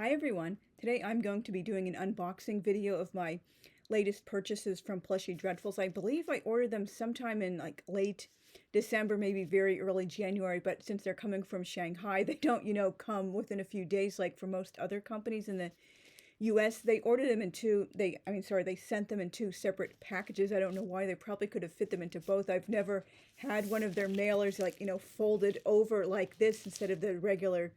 Hi everyone! Today I'm going to be doing an unboxing video of my latest purchases from Plushie Dreadfuls. I believe I ordered them sometime in like late December, maybe very early January, but since they're coming from Shanghai, they don't, come within a few days like for most other companies in the US. They ordered them in they sent them in two separate packages. I don't know why. They probably could have fit them into both. I've never had one of their mailers folded over like this instead of the regular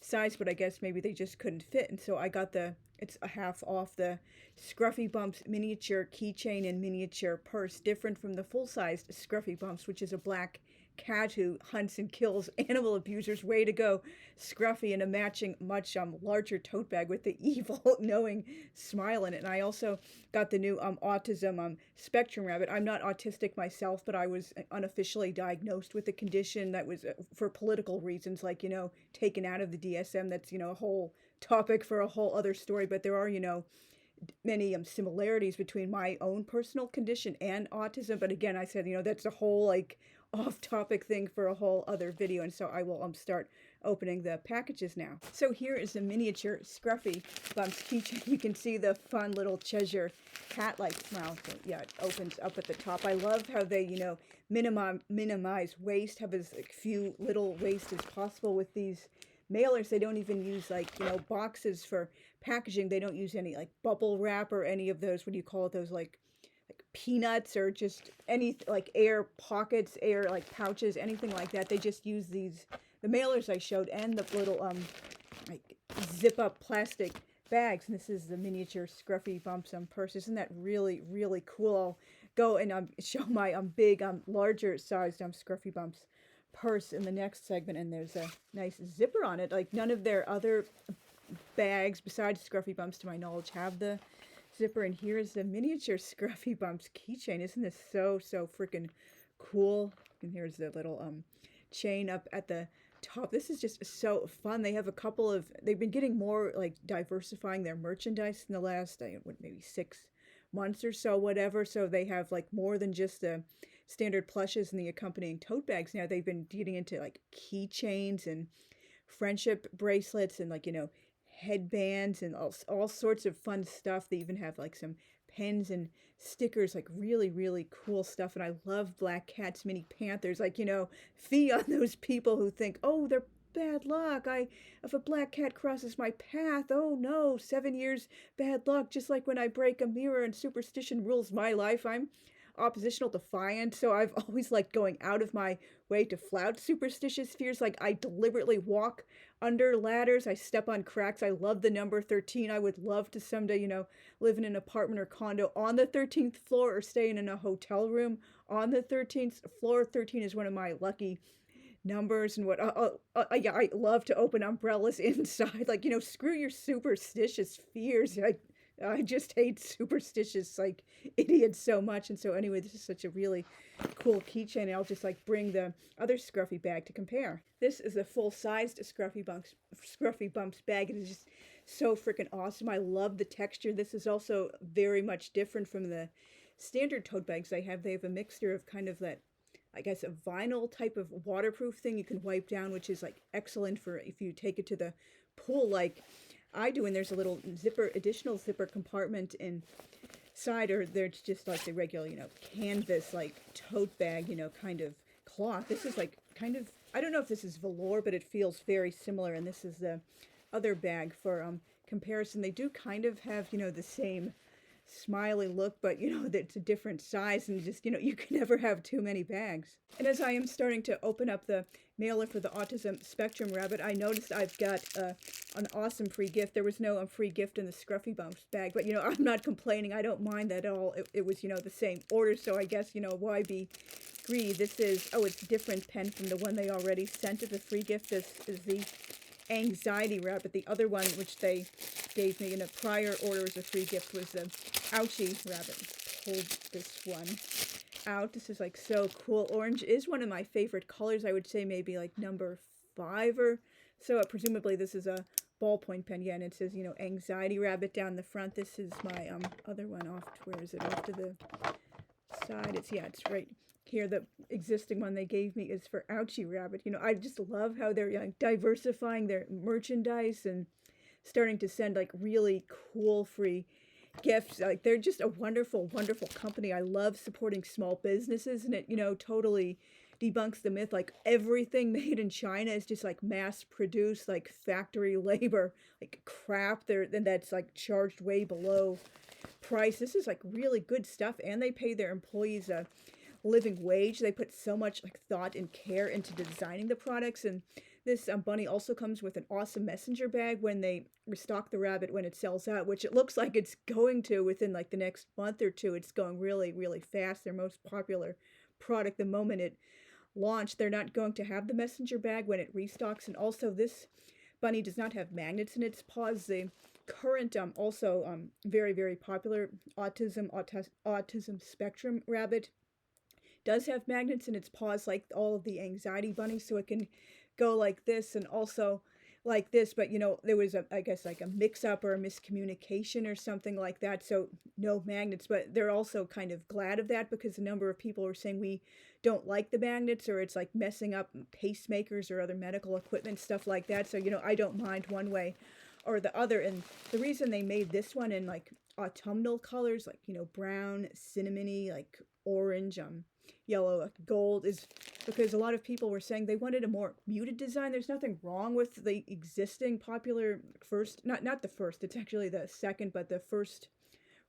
size, but I guess maybe they just couldn't fit, and so I got it's a half off the Scruffy Bumps miniature keychain and miniature purse, different from the full-sized Scruffy Bumps, which is a black cat who hunts and kills animal abusers. Way to go, Scruffy, in a matching much larger tote bag with the evil knowing smile in it. And I also got the new autism spectrum rabbit. I'm not autistic myself, but I was unofficially diagnosed with a condition that was for political reasons, like, taken out of the DSM. That's, a whole topic for a whole other story, but there are, many similarities between my own personal condition and autism. But again, I said, that's a whole like off-topic thing for a whole other video, and so I will start opening the packages now. So here is the miniature Scruffy Bumps keychain. You can see the fun little Cheshire cat-like smile. So yeah, it opens up at the top. I love how they, minimize waste, have as few little waste as possible with these mailers. They don't even use boxes for packaging. They don't use any like bubble wrap or any of those, what do you call it, those like peanuts or just any like air pockets, air like pouches, anything like that. They just use the mailers I showed and the little like zip up plastic bags. And this is the miniature Scruffy Bumps purse. Isn't that really, really cool? I'll go and show my big larger sized Scruffy Bumps purse in the next segment, and there's a nice zipper on it. Like none of their other bags besides Scruffy Bumps, to my knowledge, have the zipper. And here's the miniature Scruffy Bumps keychain. Isn't this so freaking cool? And here's the little chain up at the top. This is just so fun. They have they've been getting more like diversifying their merchandise in the last maybe 6 months or so, whatever. So they have like more than just the standard plushes and the accompanying tote bags. Now they've been getting into like keychains and friendship bracelets and headbands and all sorts of fun stuff. They even have like some pens and stickers, like really, really cool stuff. And I love black cats, mini panthers, fee on those people who think, oh, they're bad luck. If a black cat crosses my path, oh no, 7 years bad luck. Just like when I break a mirror and superstition rules my life. I'm oppositional defiant, so I've always liked going out of my way to flout superstitious fears. Like I deliberately walk under ladders, I step on cracks. I love the number 13. I would love to someday, live in an apartment or condo on the 13th floor, or staying in a hotel room on the 13th floor. 13 is one of my lucky numbers. And yeah, I love to open umbrellas inside. Like, screw your superstitious fears. I just hate superstitious idiots so much. And so anyway, this is such a really cool keychain, and I'll just bring the other Scruffy bag to compare. This is a full-sized Scruffy Bumps bag. It is just so freaking awesome. I love the texture. This is also very much different from the standard tote bags I have. They have a mixture of kind of that, I guess, a vinyl type of waterproof thing you can wipe down, which is excellent for if you take it to the pool like I do. And there's a little additional zipper compartment inside, or there's just like the regular, canvas tote bag, kind of cloth. This is kind of, I don't know if this is velour, but it feels very similar. And this is the other bag for comparison. They do kind of have, the same smiley look, but it's a different size, and just you can never have too many bags. And as I am starting to open up the mailer for the autism spectrum rabbit, I noticed I've got an awesome free gift. There was no free gift in the Scruffy Bumps bag, but I'm not complaining. I don't mind that at all. It was the same order, so I guess why be greedy. This is, oh, it's a different pen from the one they already sent as a free gift. This is the Anxiety Rabbit. The other one, which they gave me in a prior order as a free gift, was the Ouchie Rabbit. Pull this one out. This is so cool. Orange is one of my favorite colors. I would say maybe number 5 or so. Presumably this is a ballpoint pen. Yeah, and it says, Anxiety Rabbit down the front. This is my other one off. Where is it? Off to the side. It's right here. The existing one they gave me is for Ouchie Rabbit. I just love how they're diversifying their merchandise, and starting to send like really cool free gifts. Like they're just a wonderful, wonderful company. I love supporting small businesses, and it, totally debunks the myth like everything made in China is just like mass produced, like factory labor, like crap there, and that's like charged way below price. This is like really good stuff, and they pay their employees a living wage. They put so much like thought and care into designing the products. And this bunny also comes with an awesome messenger bag when they restock the rabbit when it sells out, which it looks like it's going to within like the next month or two. It's going really, really fast. Their most popular product the moment it launched. They're not going to have the messenger bag when it restocks. And also this bunny does not have magnets in its paws. The current also very, very popular autism spectrum rabbit does have magnets in its paws, like all of the anxiety bunnies, so it can go like this and also like this. But there was I guess like a mix-up or a miscommunication or something like that, so no magnets. But they're also kind of glad of that, because a number of people are saying we don't like the magnets, or it's like messing up pacemakers or other medical equipment, stuff like that. So I don't mind one way or the other. And the reason they made this one in like autumnal colors, like brown, cinnamony, like orange, yellow, like gold, is because a lot of people were saying they wanted a more muted design. There's nothing wrong with the existing popular first, not the first, it's actually the second, but the first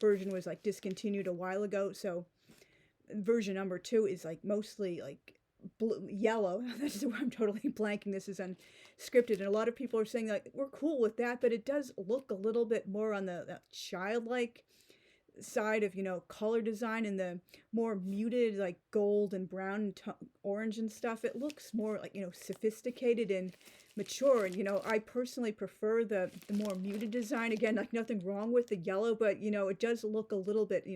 version was like discontinued a while ago. So version number 2 is like mostly like blue, yellow. This is where I'm totally blanking. This is unscripted, and a lot of people are saying like we're cool with that, but it does look a little bit more on the childlike side of color design, and the more muted like gold and brown and orange and stuff. It looks more like sophisticated and mature. And I personally prefer the more muted design. Again, like nothing wrong with the yellow, but it does look a little bit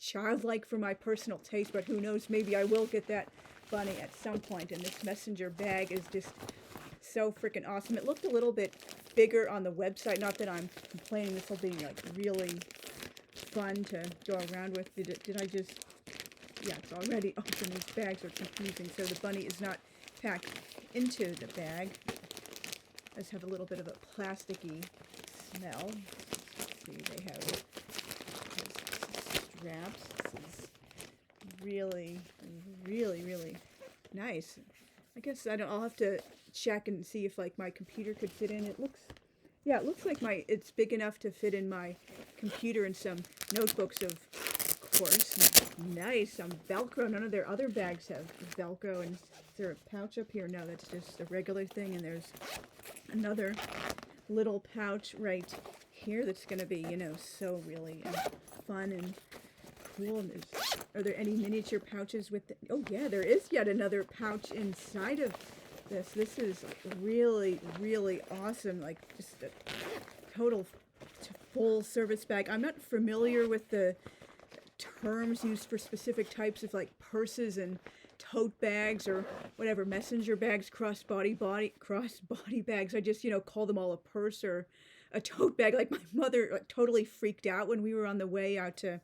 childlike for my personal taste. But who knows, maybe I will get that bunny at some point. And this messenger bag is just so freaking awesome. It looked a little bit bigger on the website. Not that I'm complaining. This will be like really fun to go around with. Did I just, yeah, it's already open. These bags are confusing. So the bunny is not packed into the bag. It does have a little bit of a plasticky smell. Let's see, they have straps. This is really, really, really nice. I guess I'll have to check and see if like my computer could fit in. It looks like it's big enough to fit in my computer and some notebooks, of course. Nice. Velcro. None of their other bags have Velcro. And is there a pouch up here? No, that's just a regular thing. And there's another little pouch right here that's going to be, so really fun and cool. And are there any miniature pouches with oh yeah, there is yet another pouch inside of this. This is really, really awesome. Like just a total full service bag. I'm not familiar with the terms used for specific types of like purses and tote bags or whatever, messenger bags, crossbody bags. I just call them all a purse or a tote bag. Like my mother like totally freaked out when we were on the way out to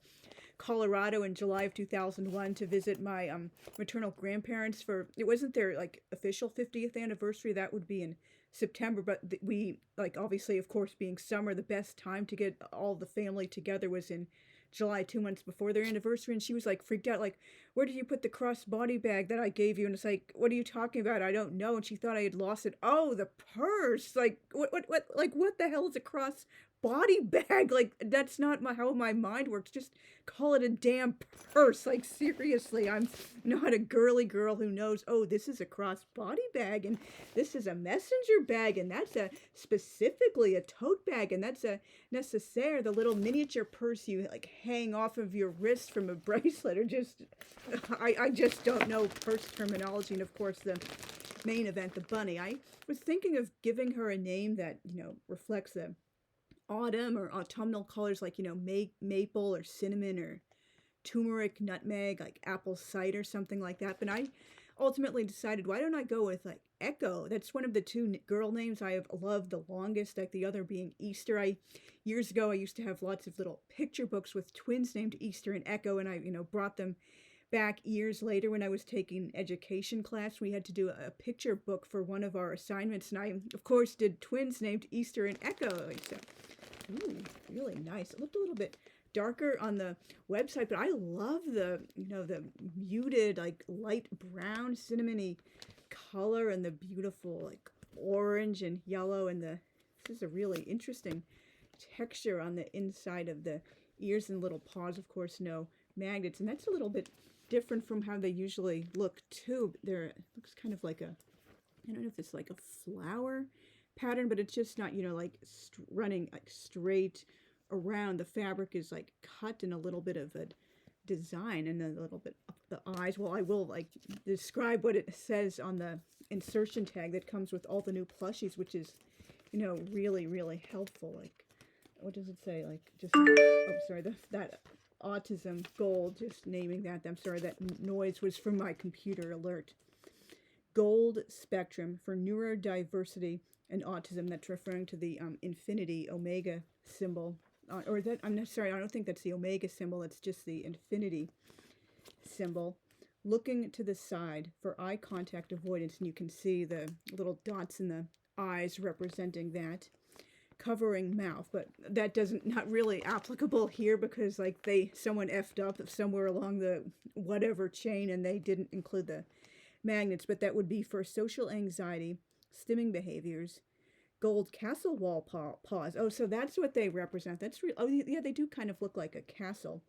Colorado in July of 2001 to visit my maternal grandparents for, it wasn't their like official 50th anniversary, that would be in September, but we like, obviously, of course, being summer, the best time to get all the family together was in July, 2 months before their anniversary. And she was like freaked out, like, where did you put the crossbody bag that I gave you? And it's like, what are you talking about? I don't know. And she thought I had lost it. Oh, the purse. Like what the hell is a crossbody bag? Like, that's not how my mind works. Just call it a damn purse. Like, seriously, I'm not a girly girl who knows, oh, this is a crossbody bag and this is a messenger bag and that's specifically a tote bag and that's a necessaire, the little miniature purse you like hang off of your wrist from a bracelet, or just I just don't know purse terminology. And of course the main event, the bunny, I was thinking of giving her a name that reflects the autumn or autumnal colors, like maple or cinnamon or turmeric, nutmeg, like apple cider, something like that. But I ultimately decided, why don't I go with like Echo? That's one of the two girl names I have loved the longest, like the other being Easter. Years ago I used to have lots of little picture books with twins named Easter and Echo, and I brought them back years later when I was taking education class, we had to do a picture book for one of our assignments, and I, of course, did twins named Easter and Echo. So, ooh, really nice. It looked a little bit darker on the website, but I love the, the muted, like, light brown, cinnamony color and the beautiful, like, orange and yellow, and this is a really interesting texture on the inside of the ears and little paws. Of course, no magnets, and that's a little bit different from how they usually look too. It looks kind of like I don't know if it's like a flower pattern, but it's just not, like running like straight around. The fabric is like cut in a little bit of a design, and a little bit up the eyes. Well, I will like describe what it says on the insertion tag that comes with all the new plushies, which is, really, really helpful. Like, what does it say? Like, just, oh, sorry, that autism gold, just naming that. I'm sorry, that noise was from my computer alert. Gold spectrum for neurodiversity and autism. That's referring to the infinity omega symbol. Or that, I'm not sorry, I don't think that's the omega symbol. It's just the infinity symbol. Looking to the side for eye contact avoidance, and you can see the little dots in the eyes representing that. Covering mouth, but that not really applicable here because like someone effed up somewhere along the whatever chain and they didn't include the magnets, but that would be for social anxiety, stimming behaviors. Gold castle wall paws. Oh, so that's what they represent. That's real. Oh, yeah, they do kind of look like a castle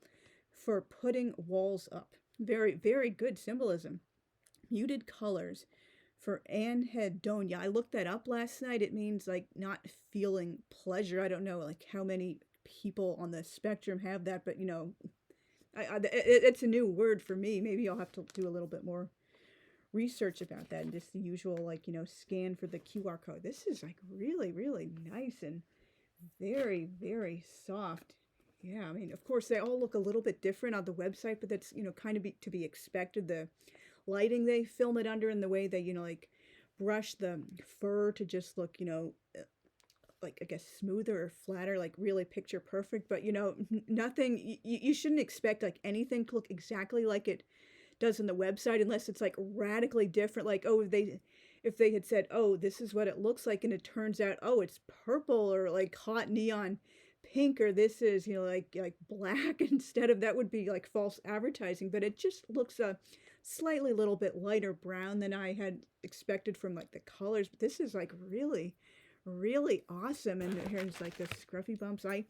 for putting walls up. Very, very good symbolism. Muted colors for anhedonia. I looked that up last night. It means like not feeling pleasure. I don't know like how many people on the spectrum have that, but it's a new word for me. Maybe I'll have to do a little bit more research about that, and just the usual like scan for the QR code. This is like really, really nice and very, very soft. Yeah, I mean, of course they all look a little bit different on the website, but that's kind of to be expected. The lighting they film it under and the way they like brush the fur to just look like I guess smoother or flatter, like really picture perfect. But nothing, you shouldn't expect like anything to look exactly like it does on the website unless it's like radically different. Like, oh, if they had said, oh, this is what it looks like, and it turns out, oh, it's purple or like hot neon pink, or this is like black instead of, that would be like false advertising. But it just looks a slightly little bit lighter brown than I had expected from like the colors. But this is like really, really awesome. And here's like the Scruffy Bumps. I'm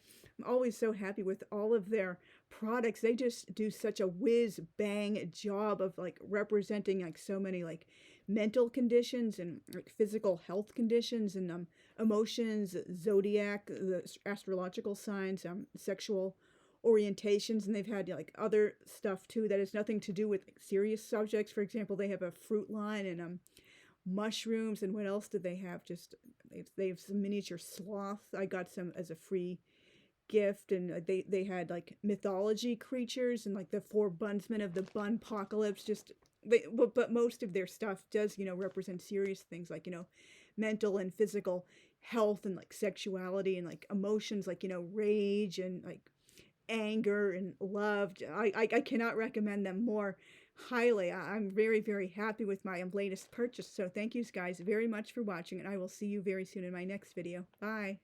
always so happy with all of their products. They just do such a whiz bang job of like representing like so many like mental conditions and like physical health conditions and emotions, zodiac, the astrological signs, sexual orientations, and they've had like other stuff too that has nothing to do with like, serious subjects. For example, they have a fruit line and mushrooms, and what else do they have? Just they have some miniature sloths. I got some as a free gift, and they had like mythology creatures and like the four bunsmen of the bun apocalypse. But most of their stuff does represent serious things like mental and physical health and like sexuality and like emotions like rage and like anger and love. I cannot recommend them more highly. I'm very, very happy with my latest purchase. So thank you guys very much for watching, and I will see you very soon in my next video. Bye.